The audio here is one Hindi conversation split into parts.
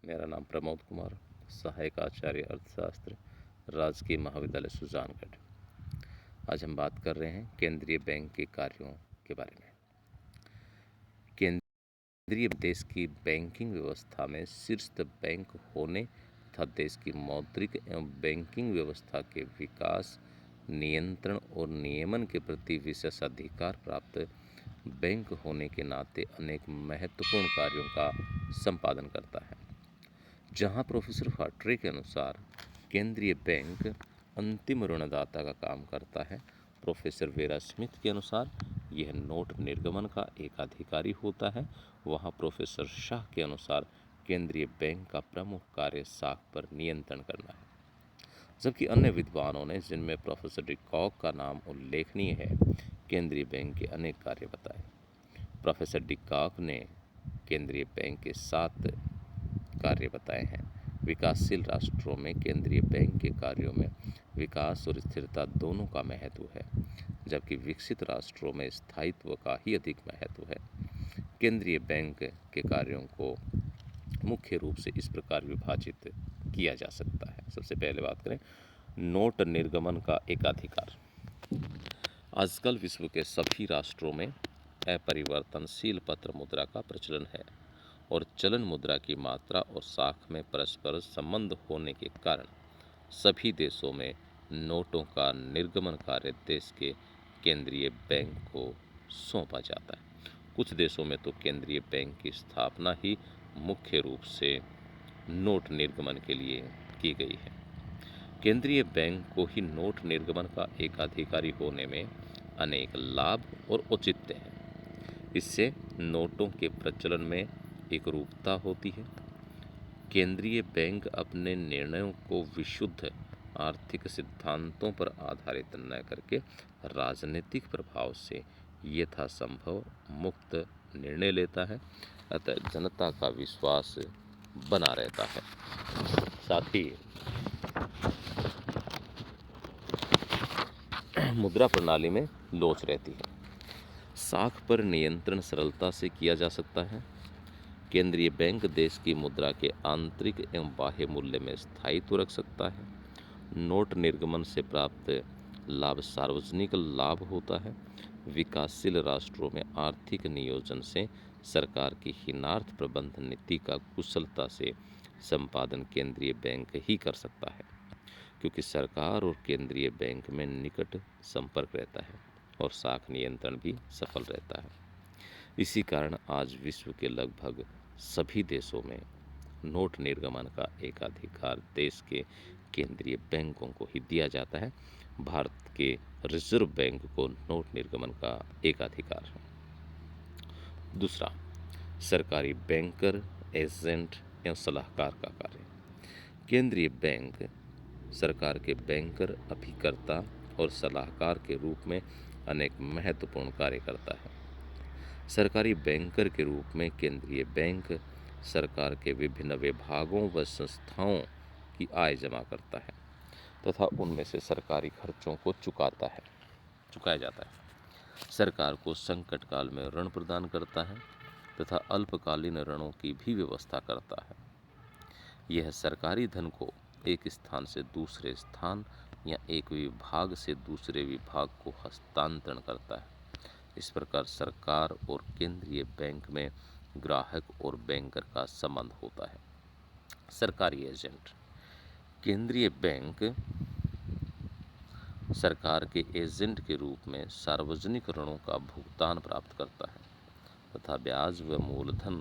मेरा नाम प्रमोद कुमार, सहायक आचार्य अर्थशास्त्र, राजकीय महाविद्यालय सुजानगढ़। आज हम बात कर रहे हैं केंद्रीय बैंक के कार्यों के बारे में। केंद्रीय देश की बैंकिंग व्यवस्था में शीर्ष बैंक होने तथा देश की मौद्रिक एवं बैंकिंग व्यवस्था के विकास, नियंत्रण और नियमन के प्रति विशेष अधिकार प्राप्त बैंक होने के नाते अनेक महत्वपूर्ण कार्यों का संपादन करता है। जहां प्रोफेसर फाट्रे के अनुसार केंद्रीय बैंक अंतिम ऋणदाता का काम करता है, प्रोफेसर वेरा स्मिथ के अनुसार यह नोट निर्गमन का एक अधिकारी होता है, वहां प्रोफेसर शाह के अनुसार केंद्रीय बैंक का प्रमुख कार्य साख पर नियंत्रण करना है। जबकि अन्य विद्वानों ने, जिनमें प्रोफेसर डिकॉक का नाम उल्लेखनीय है, केंद्रीय बैंक के अनेक कार्य बताए। प्रोफेसर डिकॉक ने केंद्रीय बैंक के 7 कार्य बताए हैं। विकासशील राष्ट्रों में केंद्रीय बैंक के कार्यों में विकास और स्थिरता दोनों का महत्व है, जबकि विकसित राष्ट्रों में स्थायित्व का ही अधिक महत्व है। केंद्रीय बैंक के कार्यों को मुख्य रूप से इस प्रकार विभाजित किया जा सकता है। सबसे पहले बात करें नोट निर्गमन का एकाधिकार। आजकल विश्व के सभी राष्ट्रों में अपरिवर्तनशील पत्र मुद्रा का प्रचलन है और चलन मुद्रा की मात्रा और साख में परस्पर संबंध होने के कारण सभी देशों में नोटों का निर्गमन कार्य देश के केंद्रीय बैंक को सौंपा जाता है। कुछ देशों में तो केंद्रीय बैंक की स्थापना ही मुख्य रूप से नोट निर्गमन के लिए की गई है। केंद्रीय बैंक को ही नोट निर्गमन का एकाधिकारी होने में अनेक लाभ और औचित्य हैं। इससे नोटों के प्रचलन में एकरूपता होती है। केंद्रीय बैंक अपने निर्णयों को विशुद्ध आर्थिक सिद्धांतों पर आधारित न करके राजनीतिक प्रभाव से यथासंभव मुक्त निर्णय लेता है, अतः जनता का विश्वास बना रहता है। साथ ही मुद्रा प्रणाली में लोच रहती है। साख पर नियंत्रण सरलता से किया जा सकता है। केंद्रीय बैंक देश की मुद्रा के आंतरिक एवं बाह्य मूल्य में स्थायित्व रख सकता है। नोट निर्गमन से प्राप्त लाभ सार्वजनिक लाभ होता है। विकासशील राष्ट्रों में आर्थिक नियोजन से सरकार की हीनार्थ प्रबंधन नीति का कुशलता से संपादन केंद्रीय बैंक ही कर सकता है, क्योंकि सरकार और केंद्रीय बैंक में निकट संपर्क रहता है और साख नियंत्रण भी सफल रहता है। इसी कारण आज विश्व के लगभग सभी देशों में नोट निर्गमन का एकाधिकार देश के केंद्रीय बैंकों को ही दिया जाता है। भारत के रिजर्व बैंक को नोट निर्गमन का एकाधिकार है। दूसरा, सरकारी बैंकर, एजेंट या सलाहकार का कार्य। केंद्रीय बैंक सरकार के बैंकर, अभिकर्ता और सलाहकार के रूप में अनेक महत्वपूर्ण कार्य करता है। सरकारी बैंकर के रूप में केंद्रीय बैंक सरकार के विभिन्न विभागों व संस्थाओं की आय जमा करता है तथा उनमें से सरकारी खर्चों को चुकाया जाता है। सरकार को संकट काल में ऋण प्रदान करता है तथा अल्पकालीन ऋणों की भी व्यवस्था करता है। यह सरकारी धन को एक स्थान से दूसरे स्थान या एक विभाग से दूसरे विभाग को हस्तांतरण करता है। इस प्रकार सरकार और केंद्रीय बैंक में ग्राहक और बैंकर का संबंध होता है। सरकारी एजेंट। केंद्रीय बैंक सरकार के एजेंट के रूप में सार्वजनिक ऋणों का भुगतान प्राप्त करता है तथा ब्याज व मूलधन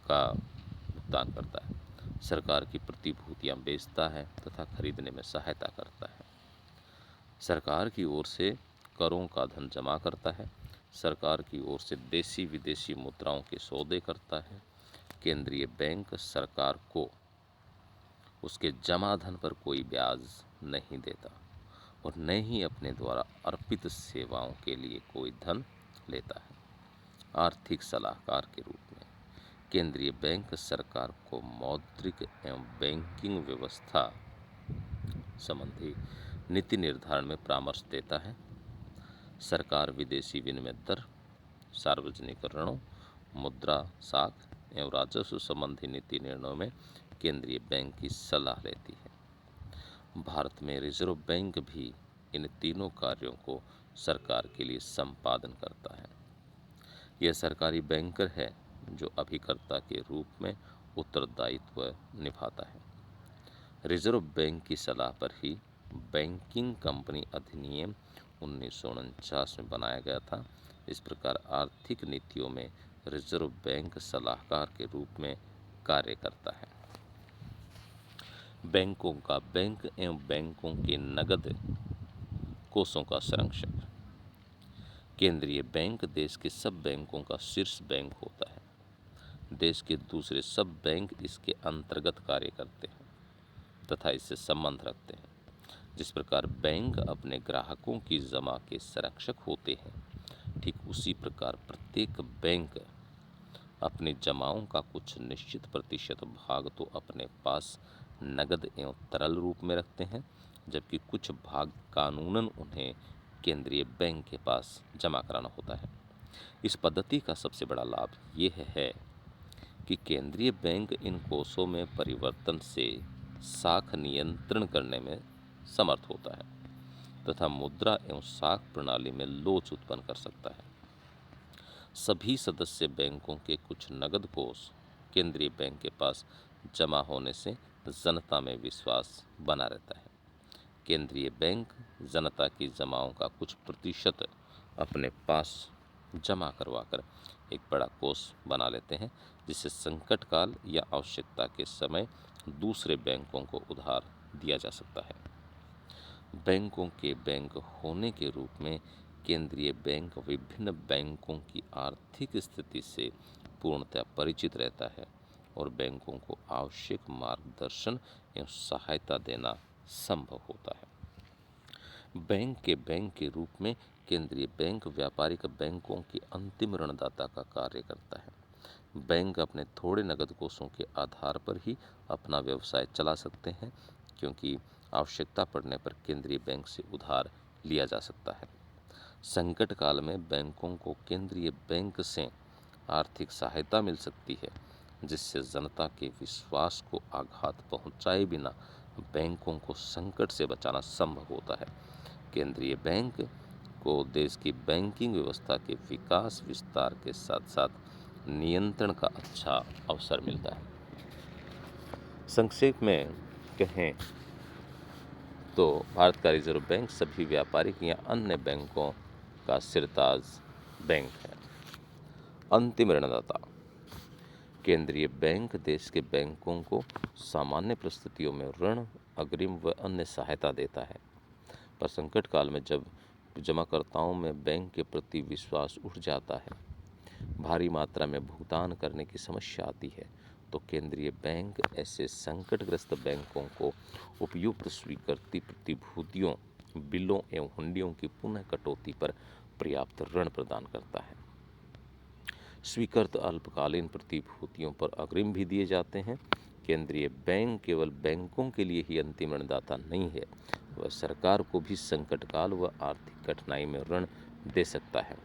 का भुगतान करता है। सरकार की प्रतिभूतियां बेचता है तथा खरीदने में सहायता करता है। सरकार की ओर से करों का धन जमा करता है। सरकार की ओर से देशी विदेशी मुद्राओं के सौदे करता है। केंद्रीय बैंक सरकार को उसके जमा धन पर कोई ब्याज नहीं देता और न ही अपने द्वारा अर्पित सेवाओं के लिए कोई धन लेता है। आर्थिक सलाहकार के रूप में केंद्रीय बैंक सरकार को मौद्रिक एवं बैंकिंग व्यवस्था संबंधी नीति निर्धारण में परामर्श देता है। सरकार विदेशी विनिमय दर, सार्वजनिक ऋणों, मुद्रा साख एवं राजस्व संबंधी नीति निर्णयों में केंद्रीय बैंक की सलाह लेती है। भारत में रिजर्व बैंक भी इन तीनों कार्यों को सरकार के लिए संपादन करता है। यह सरकारी बैंकर है जो अभिकर्ता के रूप में उत्तरदायित्व निभाता है। रिजर्व बैंक की सलाह पर ही बैंकिंग कंपनी अधिनियम 1949 में बनाया गया था। इस प्रकार आर्थिक नीतियों में रिजर्व बैंक सलाहकार के रूप में कार्य करता है। बैंकों का बैंक एवं बैंकों के नगद कोषों का संरक्षक। केंद्रीय बैंक देश के सब बैंकों का शीर्ष बैंक होता है। देश के दूसरे सब बैंक इसके अंतर्गत कार्य करते हैं तथा इससे संबंध रखते हैं। जिस प्रकार बैंक अपने ग्राहकों की जमा के संरक्षक होते हैं, ठीक उसी प्रकार प्रत्येक बैंक अपनी जमाओं का कुछ निश्चित प्रतिशत भाग तो अपने पास नगद एवं तरल रूप में रखते हैं, जबकि कुछ भाग कानूनन उन्हें केंद्रीय बैंक के पास जमा कराना होता है। इस पद्धति का सबसे बड़ा लाभ यह है कि केंद्रीय बैंक इन कोषों में परिवर्तन से साख नियंत्रण करने में समर्थ होता है तथा मुद्रा एवं साख प्रणाली में लोच उत्पन्न कर सकता है। सभी सदस्य बैंकों के कुछ नगद कोष केंद्रीय बैंक के पास जमा होने से जनता में विश्वास बना रहता है। केंद्रीय बैंक जनता की जमाओं का कुछ प्रतिशत अपने पास जमा करवाकर एक बड़ा कोष बना लेते हैं, जिससे संकट काल या आवश्यकता के समय दूसरे बैंकों को उधार दिया जा सकता है। बैंकों के बैंक होने के रूप में केंद्रीय बैंक विभिन्न बैंकों की आर्थिक स्थिति से पूर्णतः परिचित रहता है और बैंकों को आवश्यक मार्गदर्शन एवं सहायता देना संभव होता है। बैंक के रूप में केंद्रीय बैंक व्यापारिक बैंकों के अंतिम ऋणदाता का कार्य करता है। बैंक अपने थोड़े नगद कोषों के आधार पर ही अपना व्यवसाय चला सकते हैं, क्योंकि आवश्यकता पड़ने पर केंद्रीय बैंक से उधार लिया जा सकता है। संकट काल में बैंकों को केंद्रीय बैंक से आर्थिक सहायता मिल सकती है, जिससे जनता के विश्वास को आघात पहुंचाए बिना बैंकों को संकट से बचाना संभव होता है। केंद्रीय बैंक को देश की बैंकिंग व्यवस्था के विकास विस्तार के साथ साथ नियंत्रण का अच्छा अवसर मिलता है। संक्षेप में कहें तो भारत का रिजर्व बैंक सभी व्यापारिक या अन्य बैंकों का सिरताज बैंक है। अंतिम ऋणदाता। केंद्रीय बैंक देश के बैंकों को सामान्य परिस्थितियों में ऋण, अग्रिम व अन्य सहायता देता है, पर संकट काल में जब जमाकर्ताओं में बैंक के प्रति विश्वास उठ जाता है, भारी मात्रा में भुगतान करने की समस्या आती है, तो केंद्रीय बैंक ऐसे संकटग्रस्त बैंकों को उपयुक्त स्वीकृति प्रतिभूतियों, बिलों एवं हुंडियों की पुनः कटौती पर पर्याप्त ऋण प्रदान करता है। स्वीकृत अल्पकालीन प्रतिभूतियों पर अग्रिम भी दिए जाते हैं। केंद्रीय बैंक केवल बैंकों के लिए ही अंतिम ऋणदाता नहीं है, वह सरकार को भी संकटकाल व आर्थिक कठिनाई में ऋण दे सकता है,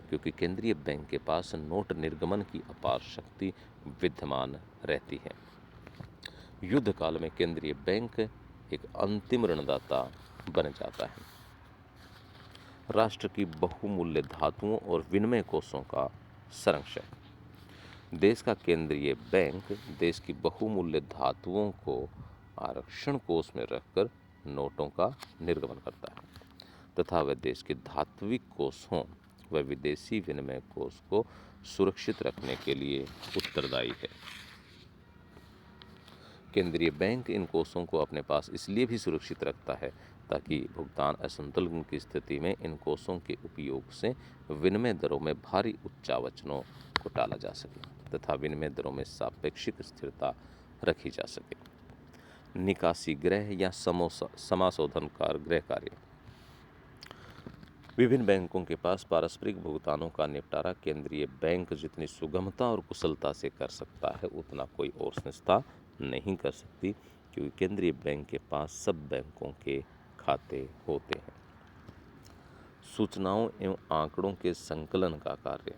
क्योंकि केंद्रीय बैंक के पास नोट निर्गमन की अपार शक्ति विद्यमान रहती है। युद्ध काल में केंद्रीय बैंक एक अंतिम ऋणदाता बन जाता है। राष्ट्र की बहुमूल्य धातुओं और विनिमय कोषों का संरक्षण। देश का केंद्रीय बैंक देश की बहुमूल्य धातुओं को आरक्षण कोष में रखकर नोटों का निर्गमन करता है तथा वह देश के धात्विक कोषों व विदेशी विनिमय कोष को सुरक्षित रखने के लिए उत्तरदायी है। केंद्रीय बैंक इन कोषों को अपने पास इसलिए भी सुरक्षित रखता है ताकि भुगतान असंतुलन की स्थिति में इन कोषों के उपयोग से विनिमय दरों में भारी उच्चावचनों को टाला जा सके तथा विनिमय दरों में सापेक्षिक स्थिरता रखी जा सके। निकासी गृह या समाशोधन गृह कार्य। विभिन्न बैंकों के पास पारस्परिक भुगतानों का निपटारा केंद्रीय बैंक जितनी सुगमता और कुशलता से कर सकता है, उतना कोई और संस्था नहीं कर सकती, क्योंकि केंद्रीय बैंक के पास सब बैंकों के खाते होते हैं। सूचनाओं एवं आंकड़ों के संकलन का कार्य।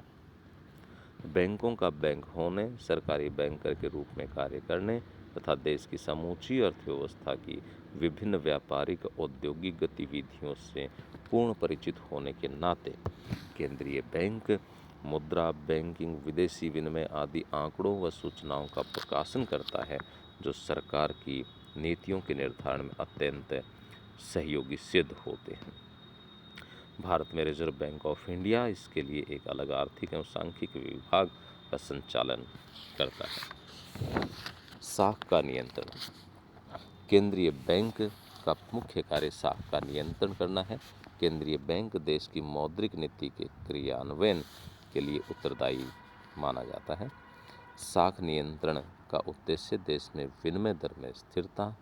बैंकों का बैंक होने, सरकारी बैंकर के रूप में कार्य करने तथा देश की समूची अर्थव्यवस्था की विभिन्न व्यापारिक औद्योगिक गतिविधियों से पूर्ण परिचित होने के नाते केंद्रीय बैंक मुद्रा, बैंकिंग, विदेशी विनिमय आदि आंकड़ों व सूचनाओं का प्रकाशन करता है, जो सरकार की नीतियों के निर्धारण में अत्यंत सहयोगी सिद्ध होते हैं। भारत में रिजर्व बैंक ऑफ इंडिया इसके लिए एक अलग आर्थिक एवं सांख्यिकी विभाग का संचालन करता है। साख का नियंत्रण। केंद्रीय बैंक का मुख्य कार्य साख का नियंत्रण करना है। केंद्रीय बैंक देश की मौद्रिक नीति के क्रियान्वयन के लिए उत्तरदायी माना जाता है। साख नियंत्रण का उद्देश्य देश में विनिमय दर में स्थिरता,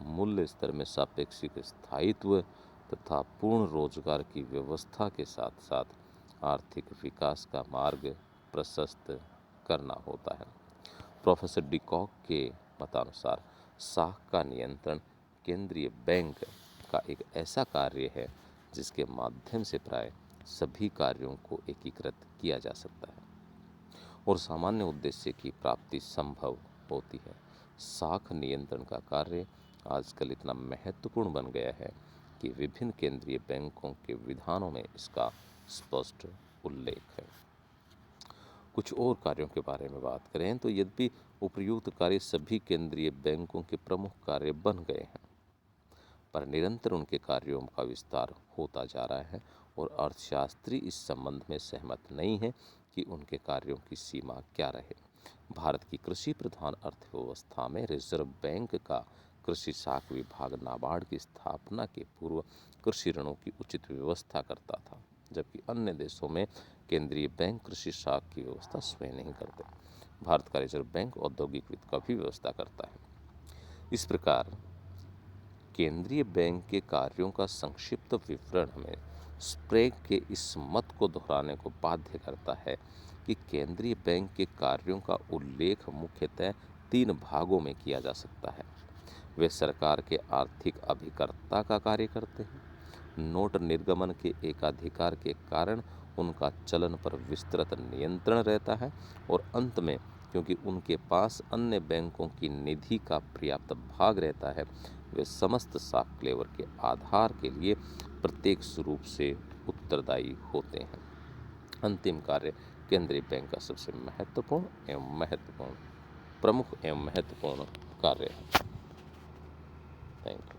मूल्य स्तर में सापेक्षिक स्थायित्व तथा पूर्ण रोजगार की व्यवस्था के साथ साथ आर्थिक विकास का मार्ग प्रशस्त करना होता है। प्रोफेसर डिकॉक के मतानुसार साख का नियंत्रण केंद्रीय बैंक का एक ऐसा कार्य है जिसके माध्यम से प्राय सभी कार्यों को एकीकृत किया जा सकता है और सामान्य उद्देश्य की प्राप्ति संभव होती है। साख नियंत्रण का कार्य आजकल इतना महत्वपूर्ण बन गया है कि विभिन्न केंद्रीय बैंकों के विधानों में इसका स्पष्ट उल्लेख है। कुछ और कार्यों के बारे में बात करें तो यद्यपि उपयुक्त कार्य सभी केंद्रीय बैंकों के प्रमुख कार्य बन गए हैं, पर निरंतर उनके कार्यों का विस्तार होता जा रहा है और अर्थशास्त्री इस संबंध में सहमत नहीं है कि उनके कार्यों की सीमा क्या रहे। भारत की कृषि प्रधान अर्थव्यवस्था में रिजर्व बैंक का कृषि शाख विभाग नाबार्ड की स्थापना के पूर्व कृषि ऋणों की उचित व्यवस्था करता था, जबकि अन्य देशों में केंद्रीय बैंक कृषि शाख की व्यवस्था स्वयं नहीं करते। भारत का रिजर्व बैंक औद्योगिक वित्त का भी व्यवस्था करता है। इस प्रकार केंद्रीय बैंक के कार्यों का संक्षिप्त विवरण हमें स्प्रेग के इस मत को दोहराने को बाध्य करता है कि केंद्रीय बैंक के कार्यों का उल्लेख मुख्यतः 3 भागों में किया जा सकता है। वे सरकार के आर्थिक अभिकर्ता का कार्य करते हैं, नोट निर्गमन के एकाधिकार के कारण उनका चलन पर विस्तृत नियंत्रण रहता है और अंत में क्योंकि उनके पास अन्य बैंकों की निधि का पर्याप्त भाग रहता है, वे समस्त साख क्लेवर के आधार के लिए प्रत्येक स्वरूप से उत्तरदायी होते हैं। अंतिम कार्य केंद्रीय बैंक का सबसे प्रमुख एवं महत्वपूर्ण कार्य है। Thank you.